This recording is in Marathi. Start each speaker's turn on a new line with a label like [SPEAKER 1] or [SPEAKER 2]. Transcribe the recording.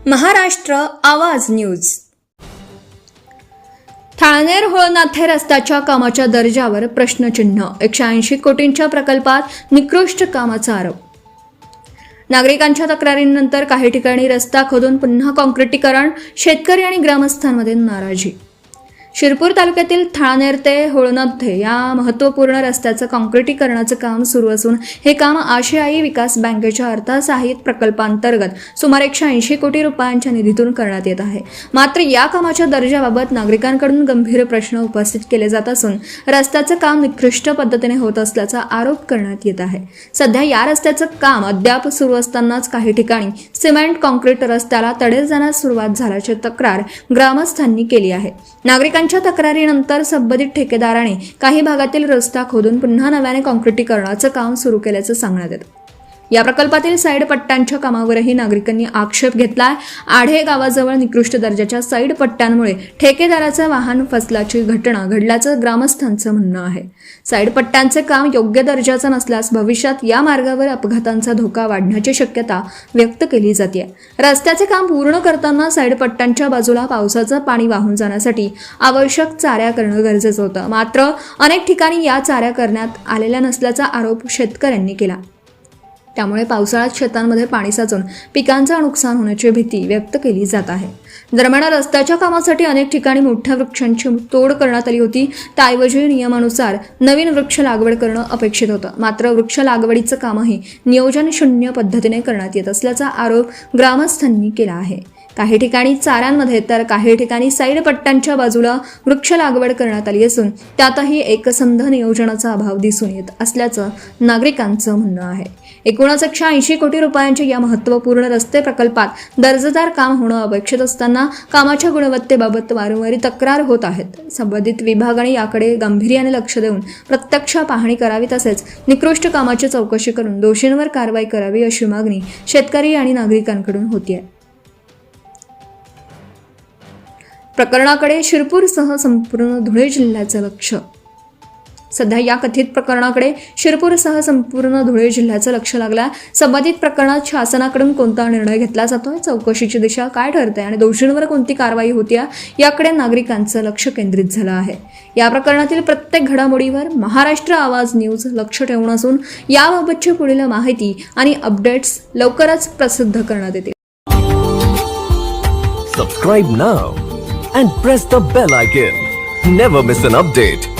[SPEAKER 1] महाराष्ट्र आवाज न्यूज. ठाणेर होळनाथे रस्त्याच्या कामाच्या दर्जावर प्रश्नचिन्ह. 180 कोटींच्या प्रकल्पात निकृष्ट कामाचा आरोप. नागरिकांच्या तक्रारींनंतर काही ठिकाणी रस्ता खोदून पुन्हा काँक्रिटीकरण. शेतकरी आणि ग्रामस्थांमध्ये नाराजी. शिरपूर तालुक्यातील ठाणेर ते होळनाथे या महत्त्वपूर्ण रस्त्याचं काँक्रिटीकरणाचं काम सुरू असून हे काम आशियाई विकास बँकेच्या अर्थसहाय्यित प्रकल्पांतर्गत सुमारे 180 कोटी रुपयांच्या निधीतून करण्यात येत आहे. मात्र या कामाच्या दर्जाबाबत नागरिकांकडून गंभीर प्रश्न उपस्थित केले जात असून रस्त्याचं काम निकृष्ट पद्धतीने होत असल्याचा आरोप करण्यात येत आहे. सध्या या रस्त्याचं काम अद्याप सुरू असतानाच काही ठिकाणी सिमेंट काँक्रीट रस्त्याला तडे जाण्यास सुरुवात झाल्याची तक्रार ग्रामस्थांनी केली आहे. नागरिकांच्या तक्रारीनंतर संबंधित ठेकेदाराने काही भागातील रस्ता खोदून पुन्हा नव्याने काँक्रिटीकरणाचं काम सुरू केल्याचं सांगण्यात येतं. या प्रकल्पातील साईड पट्ट्यांच्या कामावरही नागरिकांनी आक्षेप घेतलाय. आढे गावाजवळ निकृष्ट दर्जाच्या साईड पट्ट्यांमुळे ठेकेदाराचं वाहन फसल्याची घटना घडल्याचं ग्रामस्थांचं म्हणणं आहे. साईड पट्ट्यांचे काम योग्य दर्जाचं नसल्यास भविष्यात या मार्गावर अपघातांचा धोका वाढण्याची शक्यता व्यक्त केली जाते. रस्त्याचे काम पूर्ण करताना साईड पट्ट्यांच्या बाजूला पावसाचं पाणी वाहून जाण्यासाठी आवश्यक चाऱ्या करणं गरजेचं होतं. मात्र अनेक ठिकाणी या चाऱ्या करण्यात आलेल्या नसल्याचा आरोप शेतकऱ्यांनी केला. त्यामुळे पावसाळ्यात शेतांमध्ये पाणी साचून पिकांचं नुकसान होण्याची भीती व्यक्त केली जात आहे. दरम्यान रस्त्याच्या कामासाठी अनेक ठिकाणी मोठ्या वृक्षांची तोड करण्यात आली होती. त्याऐवजी नियमानुसार नवीन वृक्ष लागवड करणं अपेक्षित होतं. मात्र वृक्ष लागवडीचं कामही नियोजन शून्य पद्धतीने करण्यात येत असल्याचा आरोप ग्रामस्थांनी केला आहे. काही ठिकाणी चाऱ्यांमध्ये तर काही ठिकाणी साईड पट्ट्यांच्या बाजूला वृक्ष लागवड करण्यात आली असून त्यातही एकसंध नियोजनाचा अभाव दिसून येत असल्याचं नागरिकांचं म्हणणं आहे. एकूणच 180 कोटी रुपयांच्या या महत्त्वपूर्ण रस्ते प्रकल्पात दर्जेदार काम होणं अपेक्षित असताना कामाच्या गुणवत्तेबाबत वारंवार तक्रार होत आहेत. संबंधित विभागाने याकडे गांभीर्याने लक्ष देऊन प्रत्यक्ष पाहणी करावी तसेच निकृष्ट कामाची चौकशी करून दोषींवर कारवाई करावी अशी मागणी शेतकरी आणि नागरिकांकडून होती. प्रकरणाकडे शिरपूरसह संपूर्ण धुळे जिल्ह्याचं लक्ष. सध्या या कथित प्रकरणाकडे शिरपूरसह संपूर्ण धुळे जिल्ह्याचं लक्ष लागलं. संबंधित प्रकरणात शासनाकडून कोणता निर्णय घेतला जातोय, चौकशीची दिशा काय ठरते आणि दोषींवर कोणती कारवाई होतीये याकडे नागरिकांचं लक्ष केंद्रित झालं आहे. या प्रकरणातील प्रत्येक घडामोडीवर महाराष्ट्र आवाज न्यूज लक्ष ठेवून असून याबाबतची पुढील माहिती आणि अपडेट्स लवकरच प्रसिद्ध करण्यात येतील.
[SPEAKER 2] Subscribe now and press the bell icon. Never miss an update.